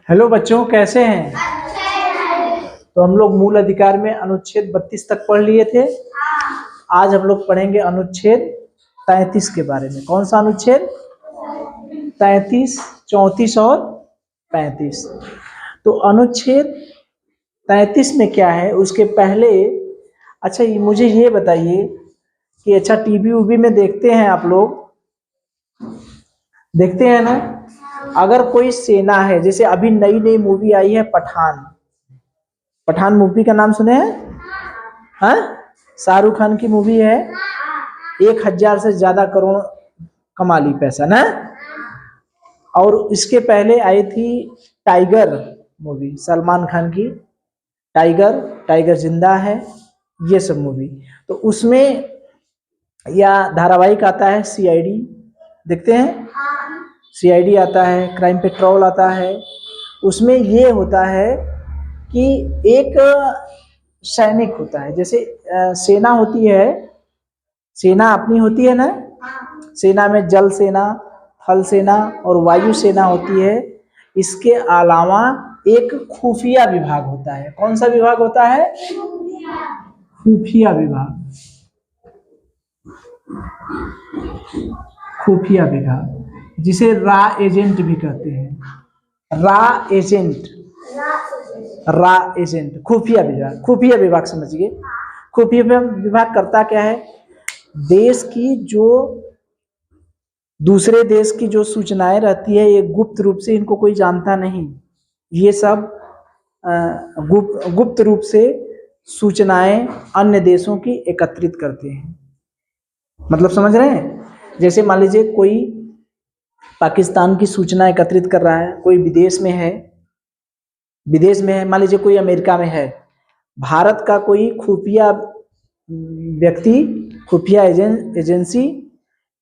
Hello बच्चों, कैसे हैं? तो हम लोग मूल अधिकार में अनुच्छेद 32 तक पढ़ लिए थे। आज हम लोग पढ़ेंगे अनुच्छेद 33 के बारे में। कौन सा अनुच्छेद? 33, 34 और 35। तो अनुच्छेद 33 में क्या है उसके पहले अच्छा मुझे ये बताइए कि अच्छा टीवी उवी में देखते हैं आप लोग? देखते हैं ना। अगर कोई सेना है, जैसे अभी नई नई मूवी आई है पठान। पठान मूवी का नाम सुने हैं? हाँ, शाहरुख खान की मूवी है। 1000 से ज्यादा करोड़ कमा ली पैसा ना। और इसके पहले आई थी टाइगर मूवी, सलमान खान की। टाइगर, टाइगर जिंदा है, ये सब मूवी। तो उसमें या धारावाहिक आता है सीआईडी, देखते हैं? सीआईडी आता है, क्राइम पेट्रोल आता है। उसमें ये होता है कि एक सैनिक होता है, जैसे सेना होती है, सेना अपनी होती है ना। सेना में जल सेना, थल सेना और वायु सेना होती है। इसके अलावा एक खुफिया विभाग होता है। कौन सा विभाग होता है? खुफिया विभाग। खुफिया विभाग, जिसे रा एजेंट भी कहते हैं। रा एजेंट, रा एजेंट, खुफिया विभाग। खुफिया विभाग समझिए। खुफिया विभाग करता क्या है? देश की जो दूसरे देश की जो सूचनाएं रहती है, ये गुप्त रूप से इनको कोई जानता नहीं। ये सब गुप्त रूप से सूचनाएं अन्य देशों की एकत्रित करते हैं। मतलब समझ रहे हैं? जैसे मान लीजिए कोई पाकिस्तान की सूचना एकत्रित कर रहा है, कोई विदेश में है, मान लीजिए कोई अमेरिका में है। भारत का कोई खुफिया व्यक्ति, खुफिया एजेंसी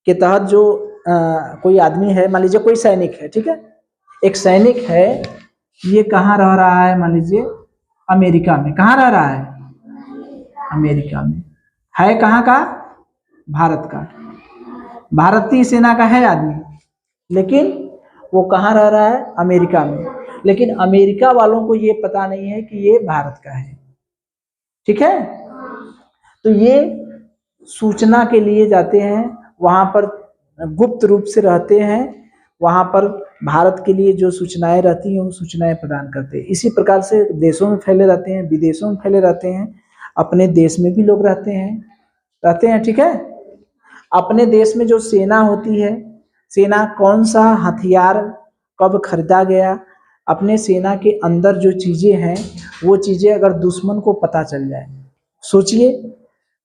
के तहत जो कोई आदमी है, मान लीजिए कोई सैनिक है, ठीक है? एक सैनिक है, ये कहाँ रह रहा है? मान लीजिए अमेरिका में। कहाँ रह रहा है? अमेरिका में। है कहाँ का? भारत का। भारतीय सेना का है आदमी, लेकिन वो कहाँ रह रहा है? अमेरिका में। लेकिन अमेरिका वालों को ये पता नहीं है कि ये भारत का है, ठीक है? तो ये सूचना के लिए जाते हैं, वहां पर गुप्त रूप से रहते हैं। वहां पर भारत के लिए जो सूचनाएं रहती हैं वो सूचनाएं प्रदान करते हैं। इसी प्रकार से देशों में फैले रहते हैं, विदेशों में फैले रहते हैं, अपने देश में भी लोग रहते हैं, ठीक है? अपने देश में जो सेना होती है, सेना कौन सा हथियार कब खरीदा गया, अपने सेना के अंदर जो चीजें हैं वो चीजें अगर दुश्मन को पता चल जाए, सोचिए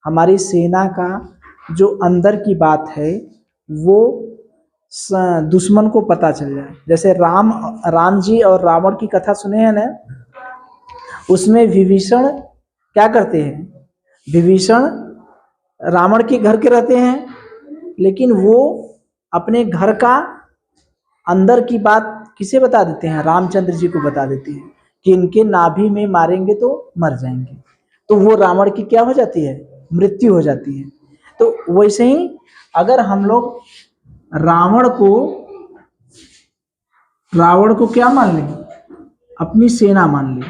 हमारी सेना का जो अंदर की बात है वो दुश्मन को पता चल जाए। जैसे राम जी और रावण की कथा सुने हैं ना? उसमें विभीषण क्या करते हैं? विभीषण रावण के घर के रहते हैं, लेकिन वो अपने घर का अंदर की बात किसे बता देते हैं? रामचंद्र जी को बता देते हैं कि इनके नाभि में मारेंगे तो मर जाएंगे। तो वो रावण की क्या हो जाती है? मृत्यु हो जाती है। तो वैसे ही अगर हम लोग रावण को क्या मान लें? अपनी सेना मान लें।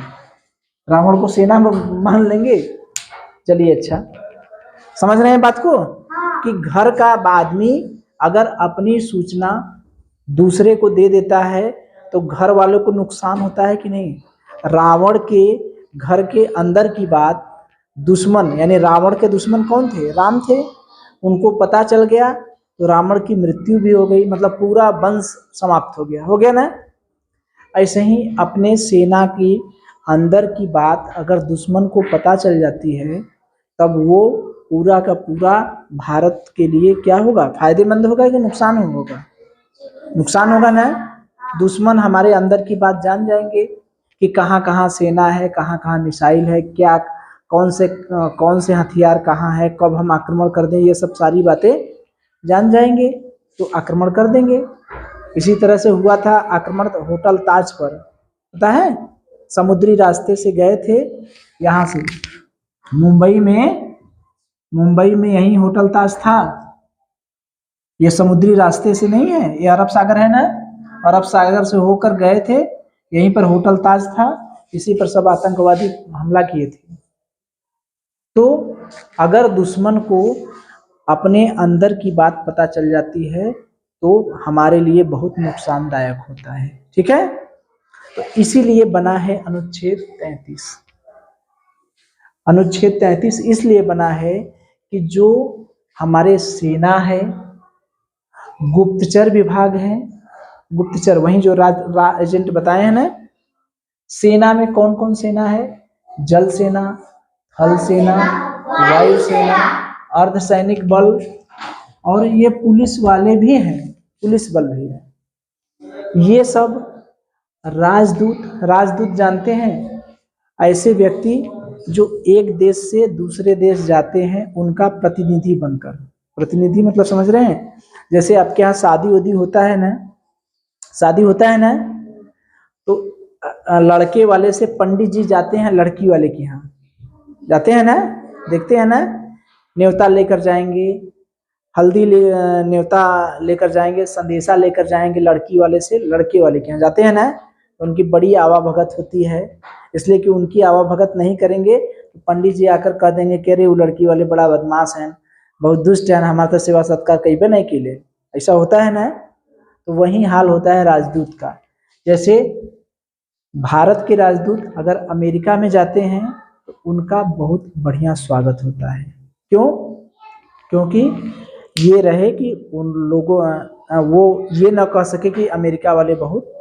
रावण को सेना मान लेंगे। चलिए, अच्छा समझ रहे हैं बात को? कि घर का आदमी अगर अपनी सूचना दूसरे को दे देता है तो घर वालों को नुकसान होता है कि नहीं? रावण के घर के अंदर की बात दुश्मन, यानी रावण के दुश्मन कौन थे? राम थे। उनको पता चल गया तो रावण की मृत्यु भी हो गई, मतलब पूरा वंश समाप्त हो गया ना? ऐसे ही अपने सेना की अंदर की बात अगर दुश्मन को पता चल जाती है, तब वो पूरा का पूरा भारत के लिए क्या होगा? फायदेमंद होगा कि नुकसान होगा? नुकसान होगा ना? दुश्मन हमारे अंदर की बात जान जाएंगे कि कहाँ कहाँ सेना है, कहाँ कहाँ मिसाइल है, क्या कौन से हथियार कहाँ है, कब हम आक्रमण कर दें, ये सब सारी बातें जान जाएंगे तो आक्रमण कर देंगे। इसी तरह से हुआ था आक्रमण होटल ताज पर, पता है? समुद्री रास्ते से गए थे, यहाँ से मुंबई में यही होटल ताज था। ये समुद्री रास्ते से नहीं है, ये अरब सागर है ना? अरब सागर से होकर गए थे, यहीं पर होटल ताज था, इसी पर सब आतंकवादी हमला किए थे। तो अगर दुश्मन को अपने अंदर की बात पता चल जाती है तो हमारे लिए बहुत नुकसानदायक होता है। ठीक है, तो इसीलिए बना है अनुच्छेद 33। अनुच्छेद 33 इसलिए बना है कि जो हमारे सेना है, गुप्तचर विभाग है, गुप्तचर वही जो एजेंट बताए हैं ना, सेना में कौन कौन सेना है, जल सेना, थल सेना, वायु सेना, अर्धसैनिक बल, और ये पुलिस वाले भी हैं, पुलिस बल भी है। ये सब राजदूत, राजदूत जानते हैं, ऐसे व्यक्ति जो एक देश से दूसरे देश जाते हैं उनका प्रतिनिधि बनकर। प्रतिनिधि मतलब समझ रहे हैं, जैसे आपके यहाँ शादी वादी होता है ना, शादी होता है ना, तो लड़के वाले से पंडित जी जाते हैं लड़की वाले के यहाँ, जाते हैं ना, देखते हैं ना, न्योता लेकर जाएंगे, हल्दी न्योता लेकर जाएंगे, संदेशा लेकर जाएंगे लड़की वाले से लड़के वाले के यहाँ, जाते हैं ना, तो उनकी बड़ी आवाभगत होती है। इसलिए कि उनकी आवाभगत नहीं करेंगे तो पंडित जी आकर कह देंगे कि अरे वो लड़की वाले बड़ा बदमाश हैं, बहुत दुष्ट हैं, हमारा तो सेवा सत्कार कहीं पे नहीं किले। ऐसा होता है ना, तो वही हाल होता है राजदूत का। जैसे भारत के राजदूत अगर अमेरिका में जाते हैं तो उनका बहुत बढ़िया स्वागत होता है। क्यों? क्योंकि ये रहे कि उन लोगों वो ये ना कह सके कि अमेरिका वाले बहुत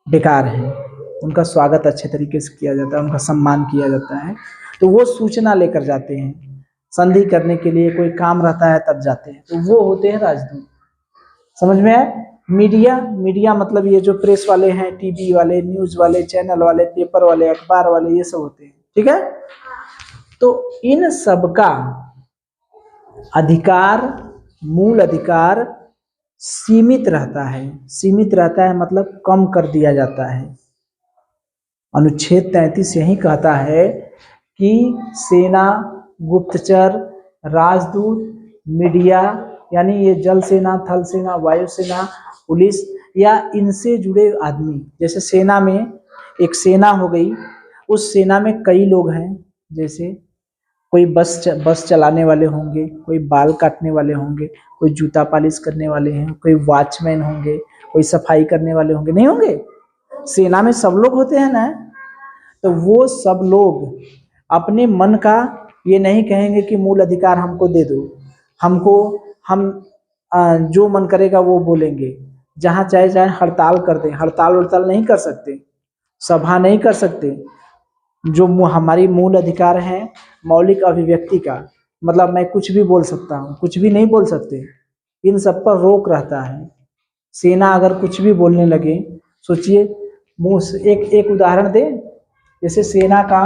बेकार हैं, उनका स्वागत अच्छे तरीके से किया जाता है, उनका सम्मान किया जाता है। तो वो सूचना लेकर जाते हैं, संधि करने के लिए कोई काम रहता है तब जाते हैं, तो वो होते हैं राजदूत। समझ में आया? मीडिया, मीडिया मतलब ये जो प्रेस वाले हैं, टीवी वाले, न्यूज वाले, चैनल वाले, पेपर वाले, अखबार वाले, ये सब होते हैं। ठीक है, तो इन सब का अधिकार, मूल अधिकार सीमित रहता है। सीमित रहता है मतलब कम कर दिया जाता है। अनुच्छेद 33 यही कहता है कि सेना, गुप्तचर, राजदूत, मीडिया, यानी ये जल सेना, थल सेना, वायु सेना, पुलिस या इनसे जुड़े आदमी, जैसे सेना में एक सेना हो गई, उस सेना में कई लोग हैं, जैसे कोई बस चलाने वाले होंगे, कोई बाल काटने वाले होंगे, कोई जूता पॉलिश करने वाले हैं, कोई वॉचमैन होंगे, कोई सफाई करने वाले होंगे, नहीं होंगे? सेना में सब लोग होते हैं ना, तो वो सब लोग अपने मन का ये नहीं कहेंगे कि मूल अधिकार हमको दे दो, हमको, हम जो मन करेगा वो बोलेंगे, जहाँ चाहे चाहे हड़ताल कर दें। हड़ताल उड़ताल नहीं कर सकते, सभा नहीं कर सकते। जो हमारी मूल अधिकार है मौलिक अभिव्यक्ति का, मतलब मैं कुछ भी बोल सकता हूँ, कुछ भी नहीं बोल सकते, इन सब पर रोक रहता है। सेना अगर कुछ भी बोलने लगे, सोचिए, एक उदाहरण दे, जैसे सेना का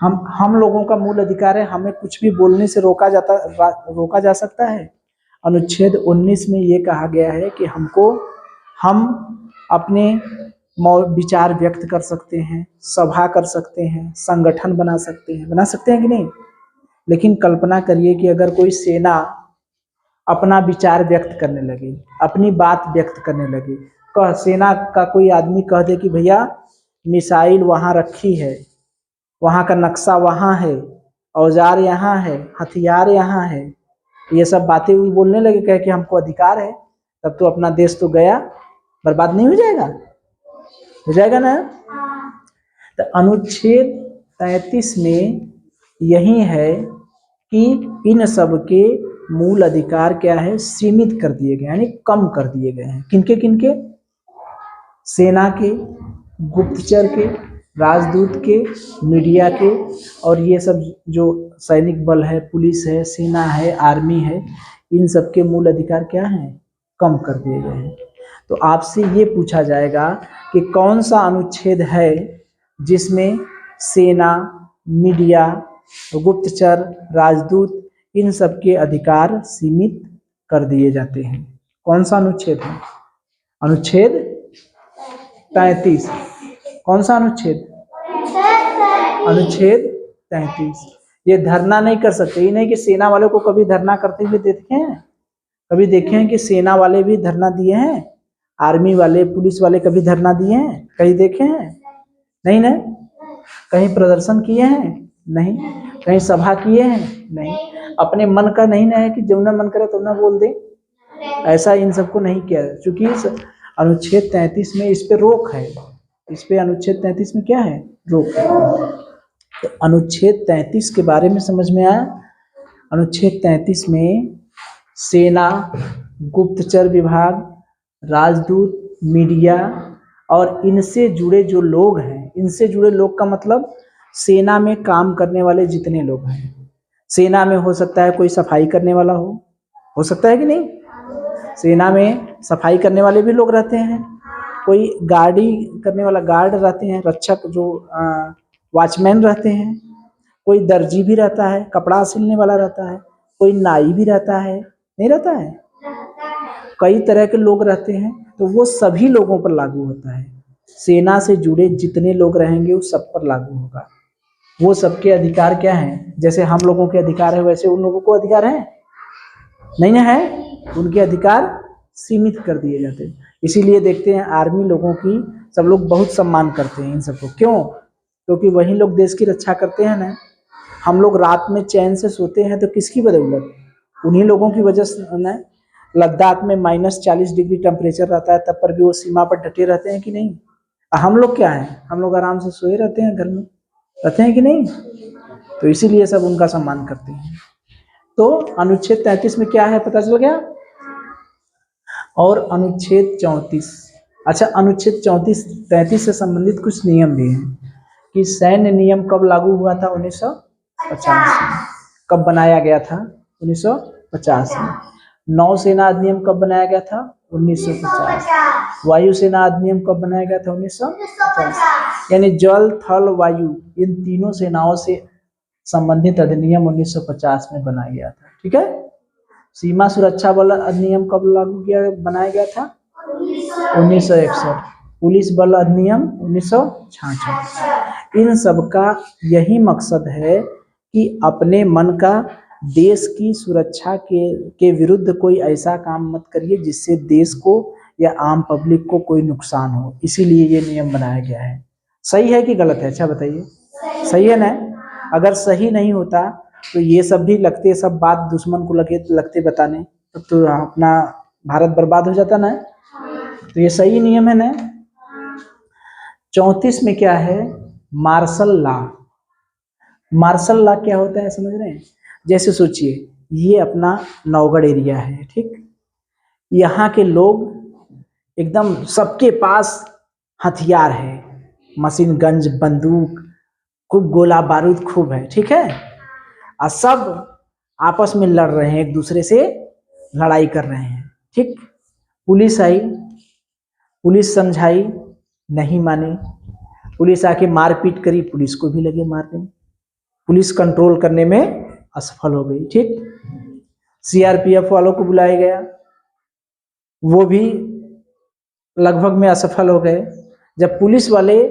हम लोगों का मूल अधिकार है, हमें कुछ भी बोलने से रोका जा सकता है। अनुच्छेद 19 में ये कहा गया है कि हम अपने विचार व्यक्त कर सकते हैं, सभा कर सकते हैं, संगठन बना सकते हैं कि नहीं? लेकिन कल्पना करिए कि अगर कोई सेना अपना विचार व्यक्त करने लगे, अपनी बात व्यक्त करने लगे, सेना का कोई आदमी कह दे कि भैया मिसाइल वहाँ रखी है, वहाँ का नक्शा वहाँ है, औजार यहाँ है, हथियार यहाँ है, ये सब बातें भी बोलने लगे, कहे कि हमको अधिकार है, तब तो अपना देश तो गया, बर्बाद नहीं हो जाएगा? हो जाएगा ना? तो अनुच्छेद 33 में यही है कि इन सब के मूल अधिकार क्या है, सीमित कर दिए गए, यानी कम कर दिए गए हैं। किनके किनके? सेना के, गुप्तचर के, राजदूत के, मीडिया के, और ये सब जो सैनिक बल है, पुलिस है, सेना है, आर्मी है, इन सब के मूल अधिकार क्या हैं, कम कर दिए गए हैं। तो आपसे ये पूछा जाएगा कि कौन सा अनुच्छेद है जिसमें सेना, मीडिया, गुप्तचर, राजदूत, इन सब के अधिकार सीमित कर दिए जाते हैं? कौन सा अनुच्छेद है? अनुच्छेद 33। कौन सा अनुच्छेद? अनुच्छेद 33। ये धरना नहीं कर सकते। ये नहीं कि सेना वाले को कभी धरना करते हुए देखे हैं? कभी देखे हैं कि सेना वाले भी धरना दिए हैं? आर्मी वाले, पुलिस वाले कभी धरना दिए हैं? कहीं देखे हैं? नहीं ना। कहीं प्रदर्शन किए हैं? नहीं। कहीं सभा किए हैं? नहीं। अपने मन का नहीं ना है कि जो ना मन करे तो ना बोल दे, ऐसा इन सबको नहीं किया, क्योंकि इस अनुच्छेद 33 में इस पे रोक है। इस पे अनुच्छेद 33 में क्या है? रोक है। तो अनुच्छेद 33 के बारे में समझ में आया। अनुच्छेद 33 में सेना, गुप्तचर विभाग, राजदूत, मीडिया और इनसे जुड़े जो लोग हैं, इनसे जुड़े लोग का मतलब सेना में काम करने वाले जितने लोग हैं। सेना में हो सकता है कोई सफाई करने वाला हो सकता है कि नहीं? सेना में सफाई करने वाले भी लोग रहते हैं, कोई गार्डी करने वाला गार्ड रहते हैं, रक्षक जो वॉचमैन रहते हैं, कोई दर्जी भी रहता है, कपड़ा सिलने वाला रहता है, कोई नाई भी रहता है, नहीं रहता है? कई तरह के लोग रहते हैं, तो वो सभी लोगों पर लागू होता है। सेना से जुड़े जितने लोग रहेंगे वो सब पर लागू होगा। वो सबके अधिकार क्या हैं? जैसे हम लोगों के अधिकार है वैसे उन लोगों को अधिकार है? नहीं ना है। उनके अधिकार सीमित कर दिए जाते हैं। इसीलिए देखते हैं आर्मी लोगों की सब लोग बहुत सम्मान करते हैं इन सबको। क्यों? क्योंकि वही लोग देश की रक्षा करते हैं ना। हम लोग रात में चैन से सोते हैं तो किसकी बदौलत? उन्हीं लोगों की वजह से ना। लद्दाख में -40 डिग्री टेम्परेचर रहता है, तब पर भी वो सीमा पर डटे रहते हैं कि नहीं? हम लोग क्या है? हम लोग आराम से सोए रहते हैं, घर में रहते हैं कि नहीं? तो इसीलिए सब उनका सम्मान करते हैं। तो अनुच्छेद 33 में क्या है पता चल गया। और अनुच्छेद 34, अच्छा अनुच्छेद 33 से संबंधित कुछ नियम भी हैं कि सैन्य नियम कब लागू हुआ था? 1950 में। कब बनाया गया था? 1950 में। नौसेना अधिनियम कब बनाया गया था? 1950। वायुसेना अधिनियम कब बनाया गया था? 1950। यानी जल, थल, वायु इन तीनों सेनाओं से संबंधित अधिनियम 1950 में बनाया गया था। ठीक है। सीमा सुरक्षा बल अधिनियम कब लागू किया बनाया गया था? 1961। पुलिस बल अधिनियम 1966। इन सब का यही मकसद है कि अपने मन का देश की सुरक्षा के विरुद्ध कोई ऐसा काम मत करिए जिससे देश को या आम पब्लिक को कोई नुकसान हो। इसीलिए ये नियम बनाया गया है। सही है कि गलत है? अच्छा बताइए। सही है ना? अगर सही नहीं होता तो ये सब भी लगते, सब बात दुश्मन को लगते बताने, तो अपना भारत बर्बाद हो जाता ना। तो ये सही नियम है ना। 34 में क्या है? Martial law. मार्शल लॉ क्या होता है समझ रहे हैं? जैसे सोचिए ये अपना नौगढ़ एरिया है, ठीक। यहाँ के लोग एकदम सबके पास हथियार है, मशीन गन्स, बंदूक, खूब गोला बारूद खूब है, ठीक है। और सब आपस में लड़ रहे हैं, एक दूसरे से लड़ाई कर रहे हैं, ठीक। पुलिस आई, पुलिस समझाई, नहीं माने। पुलिस आके मारपीट करी, पुलिस को भी लगे मारने। पुलिस कंट्रोल करने में असफल हो गई, ठीक। सीआरपीएफ वालों को बुलाया गया, वो भी लगभग में असफल हो गए। जब पुलिस वाले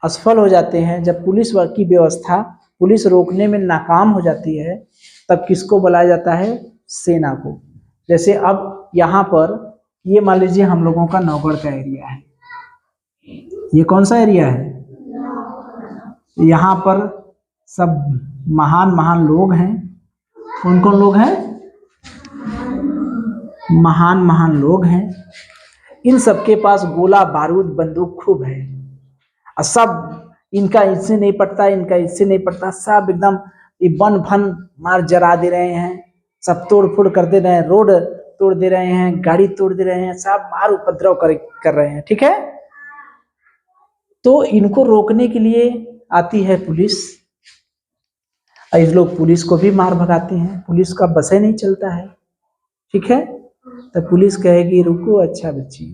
असफल हो जाते हैं, जब पुलिस की व्यवस्था, पुलिस रोकने में नाकाम हो जाती है, तब किसको बुलाया जाता है? सेना को। जैसे अब यहाँ पर ये मान लीजिए हम लोगों का नौगढ़ का एरिया है। ये कौन सा एरिया है? यहाँ पर सब महान महान लोग हैं। कौन कौन लोग हैं? महान महान लोग हैं। इन सबके पास गोला बारूद बंदूक खूब है, और सब इनका इससे नहीं पड़ता, इनका इससे नहीं पड़ता, सब एकदम ये बन भन मार जरा दे रहे हैं, सब तोड़ फोड़ कर दे रहे हैं, रोड तोड़ दे रहे हैं, गाड़ी तोड़ दे रहे हैं, सब मार उपद्रव कर रहे हैं, ठीक है। तो इनको रोकने के लिए आती है पुलिस, इस लोग पुलिस को भी मार भगाते हैं, पुलिस का बसे नहीं चलता है, ठीक है। तो पुलिस कहेगी रुको, अच्छा बच्ची।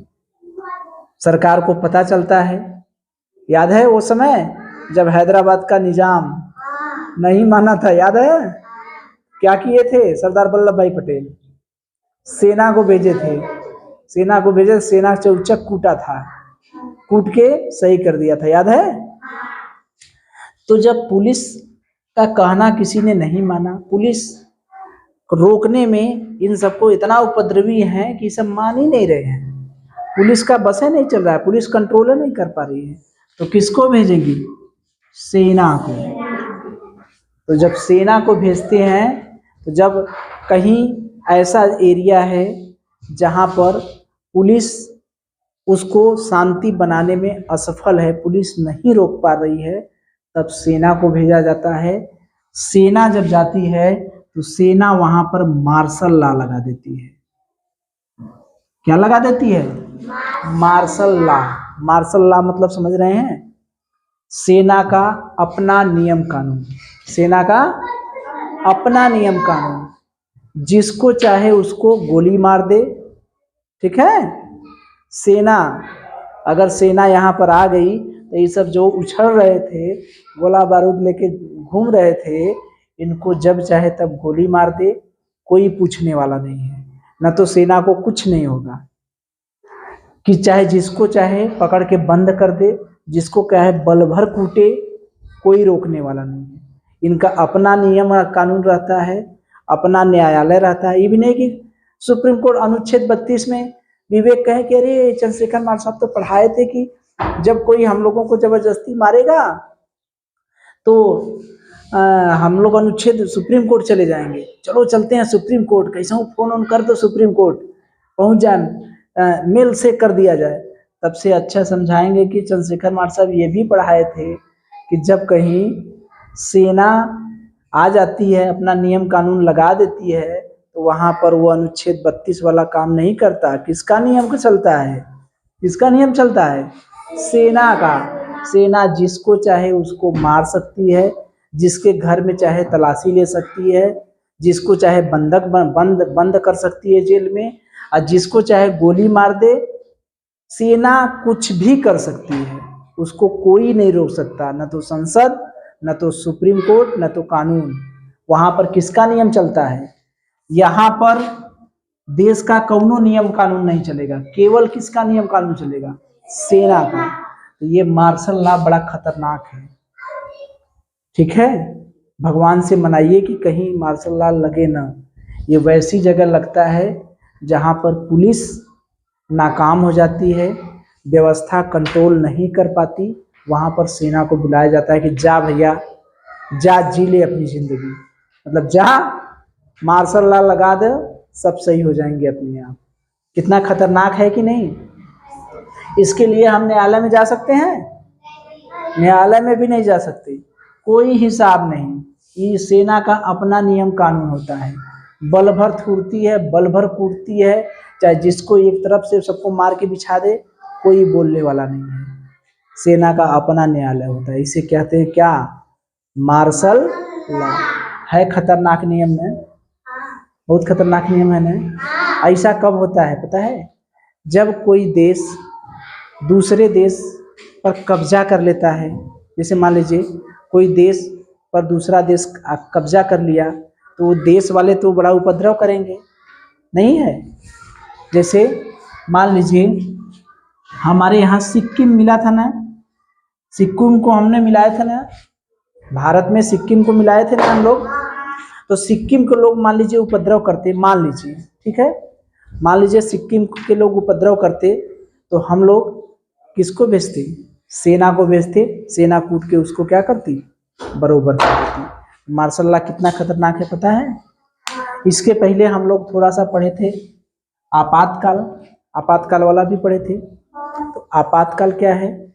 सरकार को पता चलता है, याद है वो समय जब हैदराबाद का निजाम नहीं माना था, याद है? क्या किए थे सरदार वल्लभ भाई पटेल? सेना को भेजे थे, सेना को भेजे, सेना चौचक कूटा था, कूट के सही कर दिया था, याद है? तो जब पुलिस का कहना किसी ने नहीं माना, पुलिस रोकने में इन सबको इतना उपद्रवी है कि सब मान ही नहीं रहे हैं, पुलिस का बसें नहीं चल रहा है, पुलिस कंट्रोल नहीं कर पा रही है, तो किसको भेजेंगी? सेना को। तो जब सेना को भेजते हैं, तो जब कहीं ऐसा एरिया है जहाँ पर पुलिस उसको शांति बनाने में असफल है, पुलिस नहीं रोक पा रही है, तब सेना को भेजा जाता है। सेना जब जाती है तो सेना वहां पर मार्शल लॉ लगा देती है। क्या लगा देती है? Martial law. मार्शल लॉ मतलब समझ रहे हैं? सेना का अपना नियम कानून। सेना का अपना नियम कानून, जिसको चाहे उसको गोली मार दे। ठीक है? सेना, अगर सेना यहाँ पर आ गई तो ये सब जो उछल रहे थे, गोला बारूद लेके घूम रहे थे, इनको जब चाहे तब गोली मार दे, कोई पूछने वाला नहीं है। ना तो सेना को कुछ नहीं होगा कि चाहे जिसको चाहे पकड़ के बंद कर दे, जिसको चाहे बल भर कूटे, कोई रोकने वाला नहीं है। इनका अपना नियम कानून रहता है, अपना न्यायालय रहता है। ये भी नहीं कि सुप्रीम कोर्ट अनुच्छेद 32 में विवेक कहे कि अरे चंद्रशेखर मार साहब तो पढ़ाए थे कि जब कोई हम लोगों को जबरदस्ती मारेगा तो हम लोग अनुच्छेद सुप्रीम कोर्ट चले जाएंगे। चलो चलते हैं सुप्रीम कोर्ट, कैसा हूँ फोन ऑन कर दो, सुप्रीम कोर्ट पहुंच जाए, मेल से कर दिया जाए। तब से अच्छा समझाएंगे कि चंद्रशेखर मार साहब ये भी पढ़ाए थे कि जब कहीं सेना आ जाती है, अपना नियम कानून लगा देती है, तो वहां पर वो अनुच्छेद 32 वाला काम नहीं करता। किसका नियम चलता है? किसका नियम चलता है? सेना का। सेना जिसको चाहे उसको मार सकती है, जिसके घर में चाहे तलाशी ले सकती है, जिसको चाहे बंधक बंद कर सकती है जेल में, और जिसको चाहे गोली मार दे। सेना कुछ भी कर सकती है, उसको कोई नहीं रोक सकता, न तो संसद, न तो सुप्रीम कोर्ट, न तो कानून। वहां पर किसका नियम चलता है? यहाँ पर देश का कौनो नियम कानून नहीं चलेगा, केवल किसका नियम कानून चलेगा? सेना का। तो ये मार्शल लॉ बड़ा खतरनाक है। ठीक है? भगवान से मनाइए कि कहीं मार्शल लॉ लगे ना। ये वैसी जगह लगता है जहाँ पर पुलिस नाकाम हो जाती है, व्यवस्था कंट्रोल नहीं कर पाती, वहाँ पर सेना को बुलाया जाता है कि जा भैया, जा जी ले अपनी जिंदगी, मतलब जा मार्शल लॉ लगा दे, सब सही हो जाएंगे अपने आप। कितना खतरनाक है कि नहीं? इसके लिए हम न्यायालय में जा सकते हैं? न्यायालय में भी नहीं जा सकते, कोई हिसाब नहीं। ये सेना का अपना नियम कानून होता है। बल भर थूरती है, बल भर कूटती है, चाहे जिसको एक तरफ से सबको मार के बिछा दे, कोई बोलने वाला नहीं है। सेना का अपना न्यायालय होता है। इसे कहते हैं क्या? Martial law. है खतरनाक नियम में, बहुत खतरनाक नियम है ना। ऐसा कब होता है पता है? जब कोई देश दूसरे देश पर कब्जा कर लेता है। जैसे मान लीजिए कोई देश पर दूसरा देश कब्जा कर लिया, तो वो देश वाले तो बड़ा उपद्रव करेंगे, नहीं है? जैसे मान लीजिए हमारे यहाँ सिक्किम मिला था ना, सिक्किम को हमने मिलाए थे ना, भारत में सिक्किम को मिलाए थे ना हम लोग। तो सिक्किम के लोग मान लीजिए उपद्रव करते, मान लीजिए, ठीक है, मान लीजिए सिक्किम के लोग उपद्रव करते, तो हम लोग किसको भेजते? सेना को भेजते। सेना कूट के उसको क्या करती? बरोबर कर देती। मार्शल लॉ कितना खतरनाक है पता है? इसके पहले हम लोग थोड़ा सा पढ़े थे आपातकाल, आपातकाल वाला भी पढ़े थे। तो आपातकाल क्या है?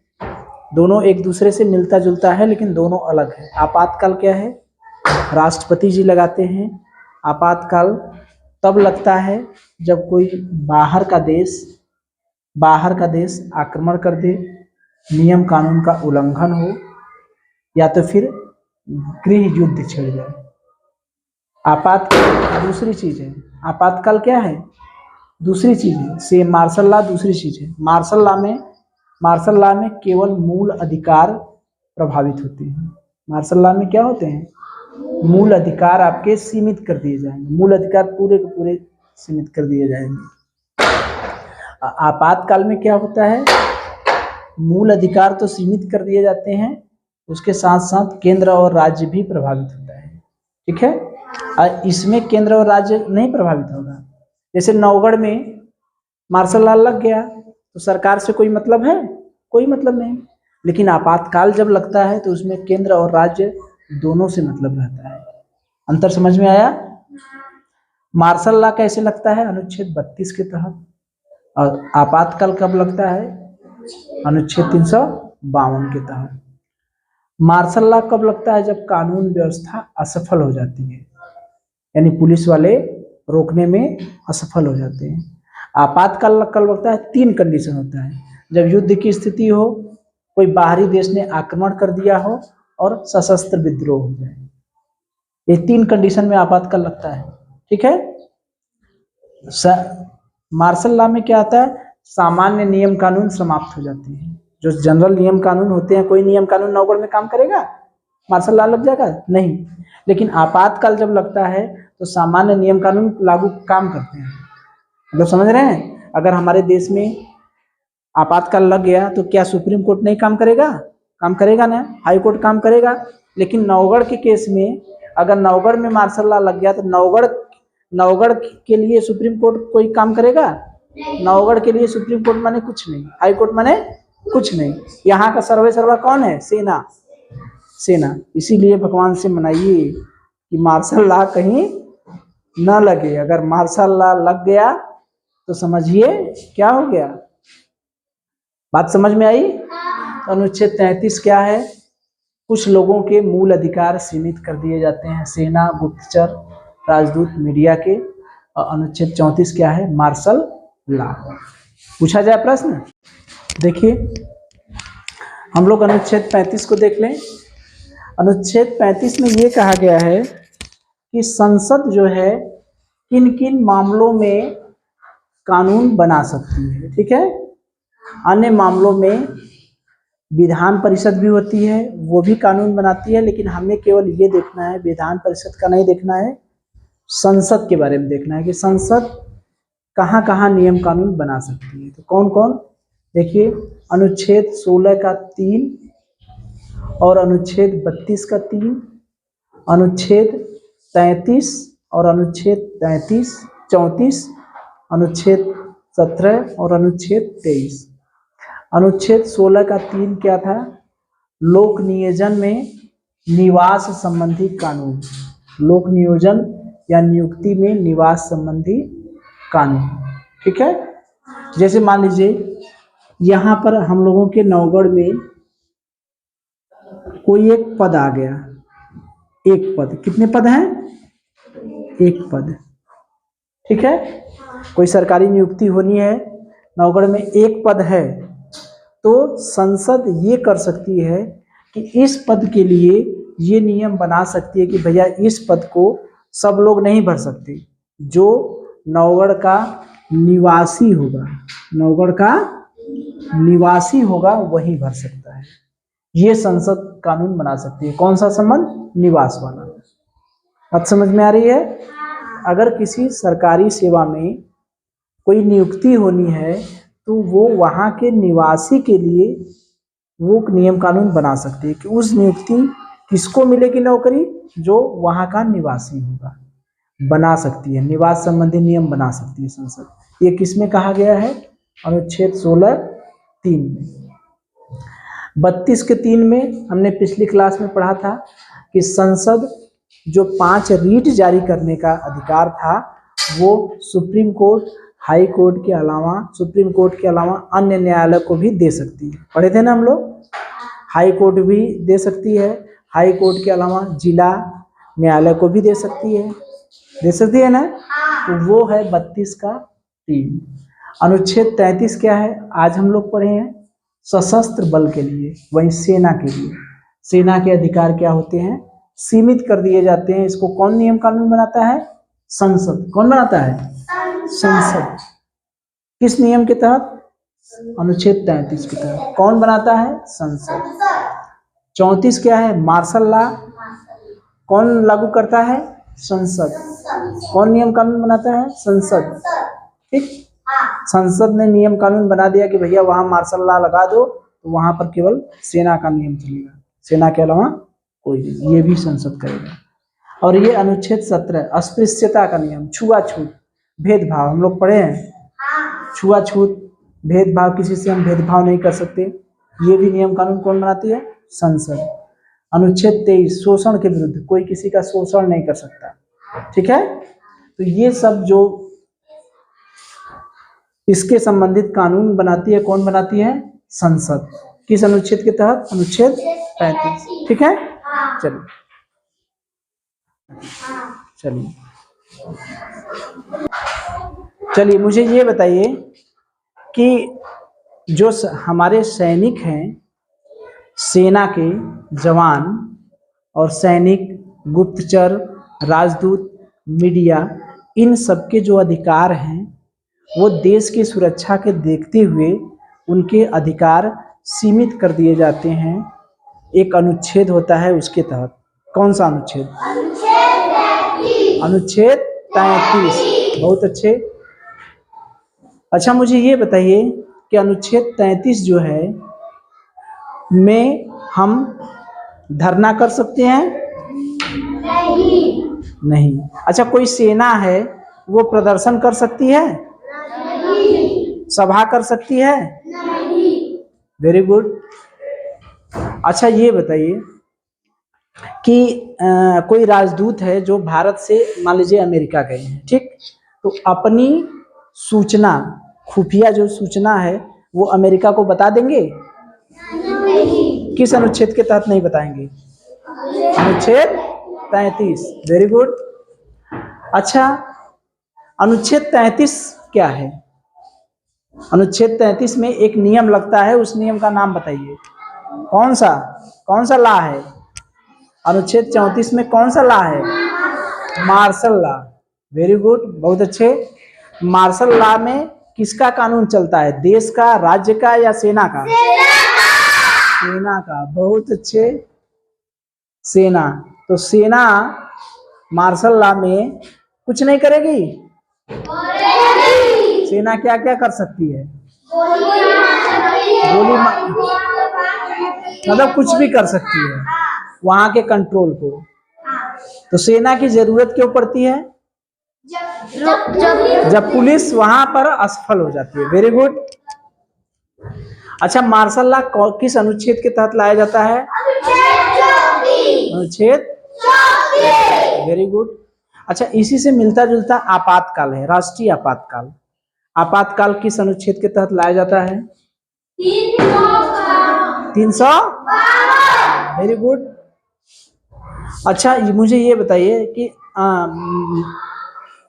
दोनों एक दूसरे से मिलता जुलता है, लेकिन दोनों अलग है। आपातकाल क्या है? राष्ट्रपति जी लगाते हैं। आपातकाल तब लगता है जब कोई बाहर का देश आक्रमण कर दे, नियम कानून का उल्लंघन हो, या तो फिर गृह युद्ध छिड़ जाए। आपातकाल दूसरी चीज है। आपातकाल क्या है? दूसरी चीज है। से मार्शल लॉ दूसरी चीज है। मार्शल लॉ में केवल मूल अधिकार प्रभावित होते हैं। मार्शल लॉ में क्या होते हैं? मूल अधिकार आपके सीमित कर दिए जाएंगे, मूल अधिकार पूरे के पूरे सीमित कर दिए जाएंगे। आपातकाल में क्या होता है? मूल अधिकार तो सीमित कर दिए जाते हैं, उसके साथ साथ केंद्र और राज्य भी प्रभावित होता है। ठीक है? और इसमें केंद्र और राज्य नहीं प्रभावित होगा। जैसे नौगढ़ में मार्शल लॉ लग गया तो सरकार से कोई मतलब है? कोई मतलब नहीं। लेकिन आपातकाल जब लगता है तो उसमें केंद्र और राज्य दोनों से मतलब रहता है। अंतर समझ में आया? मार्शल लॉ कैसे लगता है? अनुच्छेद 32 के तहत। और आपातकाल कब लगता है? अनुच्छेद 352 के तहत। मार्शल लॉ कब लगता है? जब कानून व्यवस्था असफल हो जाती है, यानी पुलिस वाले रोकने में असफल हो जाते हैं। आपातकाल कब लगता है? 3 कंडीशन होता है। जब युद्ध की स्थिति हो, कोई बाहरी देश ने आक्रमण कर दिया हो और सशस्त्र विद्रोह हो जाए। ये 3 कंडीशन में आपातकाल लगता है। ठीक है। मार्शल लॉ में क्या आता है? सामान्य नियम कानून समाप्त हो जाते हैं। जो जनरल नियम कानून होते हैं, कोई नियम कानून नौगढ़ में काम करेगा? मार्शल लॉ लग जाएगा? नहीं। लेकिन आपातकाल जब लगता है तो सामान्य नियम कानून लागू काम करते हैं। मतलब समझ रहे हैं? अगर हमारे देश में आपातकाल लग गया तो क्या सुप्रीम कोर्ट नहीं काम करेगा? काम करेगा ना, हाई कोर्ट काम करेगा। लेकिन नौगढ़ के केस में अगर नौगढ़ में मार्शल लॉ लग गया तो नौगढ़ के लिए सुप्रीम कोर्ट कोई काम करेगा? नौगढ़ के लिए सुप्रीम कोर्ट माने कुछ नहीं, हाई कोर्ट माने कुछ नहीं। यहाँ का सर्वे सर्वा कौन है? सेना। सेना। इसीलिए भगवान से मनाइए कि मार्शल लॉ कहीं न लगे। अगर मार्शल लॉ लग गया तो समझिए क्या हो गया। बात समझ में आई? अनुच्छेद 33 क्या है? कुछ लोगों के मूल अधिकार सीमित कर दिए जाते हैं, सेना, गुप्तचर, राजदूत, मीडिया के। और अनुच्छेद 34 क्या है? Martial law. पूछा जाए प्रश्न? देखिए, हम लोग अनुच्छेद 35 को देख लें। अनुच्छेद 35 में ये कहा गया है कि संसद जो है किन किन मामलों में कानून बना सकती है। ठीक है। अन्य मामलों में विधान परिषद भी होती है, वो भी कानून बनाती है। लेकिन हमें केवल ये देखना है, विधान परिषद का नहीं देखना है, संसद के बारे में देखना है कि संसद कहाँ कहाँ नियम कानून बना सकती है। तो कौन कौन? देखिए, अनुच्छेद 16 का 3 और अनुच्छेद 32 का 3, अनुच्छेद 33 और अनुच्छेद 34, अनुच्छेद 17 और अनुच्छेद 23। अनुच्छेद 16 का 3 क्या था? लोक नियोजन में निवास संबंधी कानून। लोक नियोजन या नियुक्ति में निवास संबंधी कानून। ठीक है। जैसे मान लीजिए यहाँ पर हम लोगों के नौगढ़ में कोई एक पद आ गया। एक पद, कितने पद हैं? एक पद। ठीक है। कोई सरकारी नियुक्ति होनी है, नौगढ़ में एक पद है, तो संसद ये कर सकती है कि इस पद के लिए ये नियम बना सकती है कि भैया इस पद को सब लोग नहीं भर सकते। जो नौगढ़ का निवासी होगा, नौगढ़ का निवासी होगा वही भर सकता है। ये संसद कानून बना सकती है। कौन सा संबंध? निवास वाला। बात समझ में आ रही है? अगर किसी सरकारी सेवा में कोई नियुक्ति होनी है तो वो वहाँ के निवासी के लिए वो नियम कानून बना सकती है कि उस नियुक्ति किसको मिलेगी नौकरी? जो वहाँ का निवासी होगा। बना सकती है, निवास संबंधी नियम बना सकती है संसद। ये किसमें कहा गया है? अनुच्छेद 16(3) में। 32 के 3 में हमने पिछली क्लास में पढ़ा था कि संसद जो 5 रीट जारी करने का अधिकार था वो सुप्रीम कोर्ट, हाई कोर्ट के अलावा, सुप्रीम कोर्ट के अलावा अन्य न्यायालय को भी दे सकती है। पढ़े थे ना हम लोग? हाई कोर्ट भी दे सकती है, हाई कोर्ट के अलावा जिला न्यायालय को भी दे सकती है। दे सकती है ना? तो वो है 32 का 3। अनुच्छेद 33 क्या है? आज हम लोग पढ़े हैं सशस्त्र बल के लिए, वही सेना के लिए। सेना के अधिकार क्या होते हैं? सीमित कर दिए जाते हैं। इसको कौन नियम कानून बनाता है? संसद। कौन बनाता है? संसद। किस नियम के तहत? अनुच्छेद 33 के तहत। कौन बनाता है? संसद। 34 क्या है? Martial law. कौन लागू करता है? संसद। कौन नियम कानून बनाता है? संसद। ठीक। संसद ने नियम कानून बना दिया कि भैया वहां मार्शल लॉ लगा दो, तो वहां पर केवल सेना का नियम चलेगा, सेना के अलावा कोई नहीं। ये भी संसद करेगा। और ये अनुच्छेद 17 अस्पृश्यता का नियम, छुआछूत, भेदभाव, हम लोग पढ़े हैं। छुआछूत, भेदभाव, किसी से हम भेदभाव नहीं कर सकते। ये भी नियम कानून कौन बनाती है? संसद। अनुच्छेद 23 शोषण के विरुद्ध, कोई किसी का शोषण नहीं कर सकता। ठीक है, तो ये सब जो इसके संबंधित कानून बनाती है, कौन बनाती है? संसद। किस अनुच्छेद के तहत? अनुच्छेद 35। ठीक है, चलिए चलिए चलिए मुझे ये बताइए कि जो हमारे सैनिक हैं, सेना के जवान और सैनिक, गुप्तचर, राजदूत, मीडिया, इन सबके जो अधिकार हैं वो देश की सुरक्षा के देखते हुए उनके अधिकार सीमित कर दिए जाते हैं। एक अनुच्छेद होता है उसके तहत। कौन सा अनुच्छेद? अनुच्छेद 33। बहुत अच्छे। अच्छा, मुझे ये बताइए कि अनुच्छेद 33 जो है में हम धरना कर सकते हैं? नहीं। अच्छा, कोई सेना है वो प्रदर्शन कर सकती है? सभा कर सकती है? Very good. अच्छा, ये बताइए कि कोई राजदूत है जो भारत से मान लीजिए अमेरिका गए हैं, ठीक, तो अपनी सूचना, खुफिया जो सूचना है वो अमेरिका को बता देंगे? किस अनुच्छेद के तहत नहीं बताएंगे? अनुच्छेद 33। Very good. अच्छा, अनुच्छेद 33 क्या है? अनुच्छेद 33 में एक नियम लगता है, उस नियम का नाम बताइए। कौन सा लॉ है? अनुच्छेद 34 में कौन सा लॉ है? Martial law. वेरी गुड, बहुत अच्छे। मार्शल लॉ में किसका कानून चलता है? देश का, राज्य का या सेना का? सेना का। बहुत अच्छे, सेना। तो सेना मार्शल लॉ में कुछ नहीं करेगी? सेना क्या क्या कर सकती है? गोली मतलब कुछ भी कर सकती है वहां के कंट्रोल को। तो सेना की जरूरत क्यों पड़ती है? जब पुलिस वहां पर असफल हो जाती है। Very good. अच्छा, मार्शल लॉ किस अनुच्छेद के तहत लाया जाता है? अनुच्छेद 34। Very good. अच्छा, इसी से मिलता जुलता आपातकाल है, राष्ट्रीय आपातकाल। आपातकाल किस अनुच्छेद के तहत लाया जाता है? 300। Very good. अच्छा, मुझे ये बताइए कि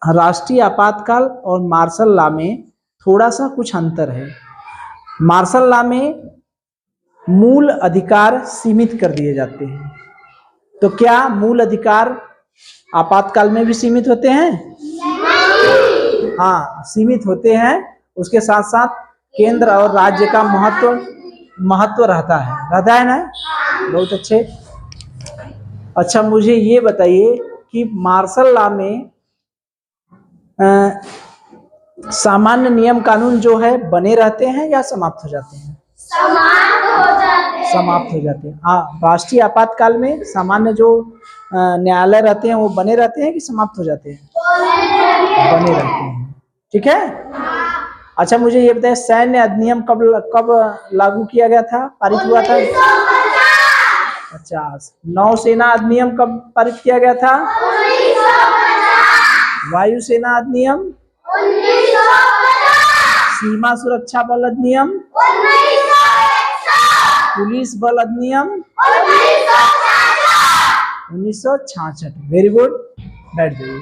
राष्ट्रीय आपातकाल और मार्शल लॉ में थोड़ा सा कुछ अंतर है। मार्शल लॉ में मूल अधिकार सीमित कर दिए जाते हैं, तो क्या मूल अधिकार आपातकाल में भी सीमित होते हैं? हाँ, सीमित होते हैं। उसके साथ साथ केंद्र और राज्य का महत्व रहता है ना। बहुत अच्छे। अच्छा, मुझे ये बताइए कि मार्शल लॉ में सामान्य नियम कानून जो है बने रहते हैं या समाप्त हो जाते हैं? समाप्त हो जाते हैं। हाँ, राष्ट्रीय आपातकाल में सामान्य जो न्यायालय रहते हैं वो बने रहते हैं कि समाप्त हो जाते हैं? बने रहते हैं। ठीक है। अच्छा, मुझे ये बताइए सैन्य अधिनियम कब लागू किया गया था, पारित हुआ था? 50। नौसेना अधिनियम कब पारित किया गया था? वायुसेना अधिनियम? सीमा सुरक्षा बल अधिनियम? पुलिस बल अधिनियम? 1966। वेरी गुड, बैठ जाइए।